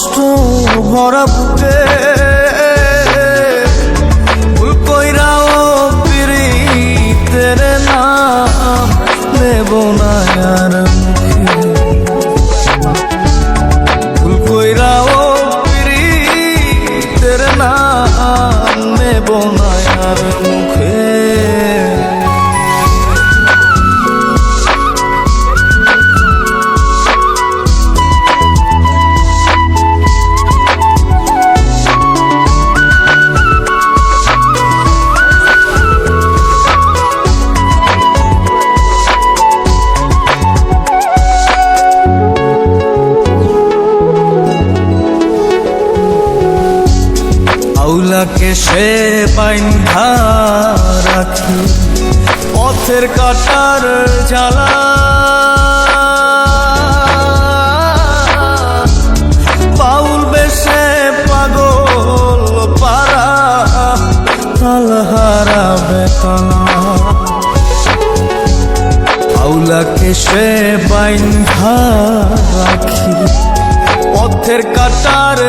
কষ্ট ভরা বুকে ভুল কইরাও পিরিতের নাম নেব না আর মুখে। ভুল কইরাও পিরিতের নাম নেব না আর মুখে। আউলাকে সে বাইন্ধা রাখি পথের কাটার জ্বালা, বাউল বেশে পাগল পারা তাল হারাবে তালা। আউলাকে সে বাইন্ধা রাখি পথের কাটার